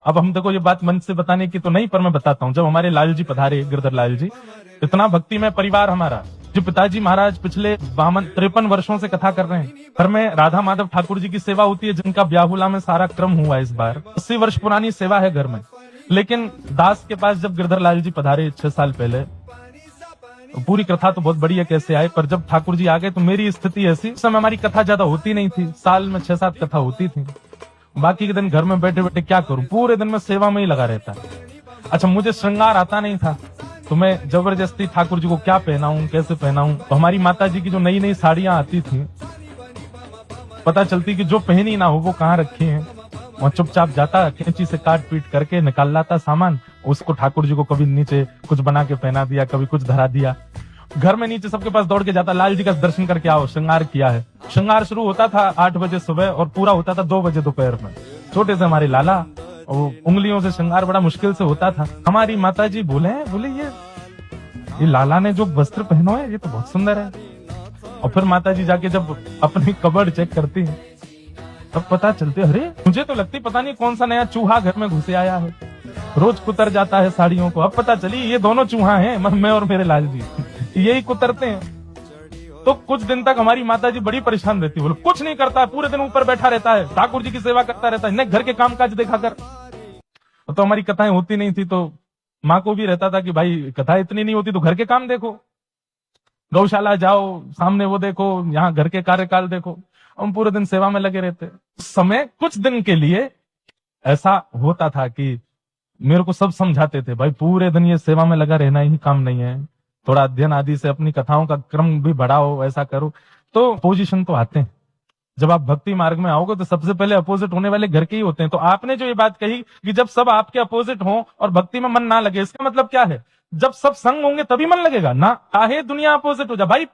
अब हम देखो ये बात मंच से बताने की तो नहीं, पर मैं बताता हूँ। जब हमारे लाल जी पधारे, गिरधर लाल जी, इतना भक्तिमय परिवार हमारा, जो पिताजी महाराज पिछले 53 वर्षों से कथा कर रहे हैं। घर में राधा माधव ठाकुर जी की सेवा होती है, जिनका ब्याहुला में सारा क्रम हुआ इस बार। 80 वर्ष पुरानी सेवा है घर में। लेकिन दास के पास जब गिरधर लाल जी पधारे 6 साल पहले, पूरी कथा तो बहुत बढ़िया कैसे आए, पर जब ठाकुर जी आ गए तो मेरी स्थिति ऐसी, उस समय हमारी कथा ज्यादा होती नहीं थी, साल में 6-7 कथा होती थी। बाकी के दिन घर में बैठे बैठे क्या करूं, पूरे दिन में सेवा में ही लगा रहता। अच्छा, मुझे श्रृंगार आता नहीं था, तो मैं जबरदस्ती ठाकुर जी को क्या पहनाऊं, कैसे पहनाऊं। तो हमारी माता जी की जो नई नई साड़ियां आती थी, पता चलती कि जो पहनी ना हो वो कहाँ रखी है, वहां चुपचाप जाता, कैंची से काट पीट करके निकाल लाता सामान, उसको ठाकुर जी को कभी नीचे कुछ बना के पहना दिया, कभी कुछ धरा दिया। घर में नीचे सबके पास दौड़ के जाता, लाल जी का दर्शन करके आओ, श्रृंगार किया है। श्रृंगार शुरू होता था 8 बजे सुबह और पूरा होता था 2 बजे दोपहर में। छोटे से हमारे लाला, और उंगलियों से श्रृंगार बड़ा मुश्किल से होता था। हमारी माता जी बोले ये लाला ने जो वस्त्र पहनो है ये तो बहुत सुंदर है। और फिर माता जी जाके जब अपनी कबर्ड चेक करती है, तब पता चलते, अरे मुझे तो लगती पता नहीं कौन सा नया चूहा घर में घुसे आया है, रोज कुतर जाता है साड़ियों को। अब पता चली ये दोनों चूहा हैं, मैं और मेरे लाल जी, यही कुतरते हैं। तो कुछ दिन तक हमारी माता जी बड़ी परेशान रहती, बोले कुछ नहीं करता है, पूरे दिन ऊपर बैठा रहता है, ठाकुर जी की सेवा करता रहता है, नहीं घर के काम काज देखा कर। तो हमारी कथाएं होती नहीं थी, तो माँ को भी रहता था कि भाई कथा इतनी नहीं होती तो घर के काम देखो, गौशाला जाओ, सामने वो देखो, यहाँ घर के कार्यकाल देखो। हम पूरे दिन सेवा में लगे रहते। समय कुछ दिन के लिए ऐसा होता था कि मेरे को सब समझाते थे, भाई पूरे दिन ये सेवा में लगा रहना ही काम नहीं है, थोड़ा अध्ययन आदि से अपनी कथाओं का क्रम भी बढ़ाओ, ऐसा करो। तो पोजीशन तो आते हैं, जब आप भक्ति मार्ग में आओगे तो सबसे पहले अपोजिट होने वाले घर के ही होते हैं। तो आपने जो ये बात कही कि जब सब आपके अपोजिट हो और भक्ति में मन ना लगे, इसका मतलब क्या है? जब सब संग होंगे तभी मन लगेगा ना, चाहे दुनिया अपोजिट हो जाए। भाई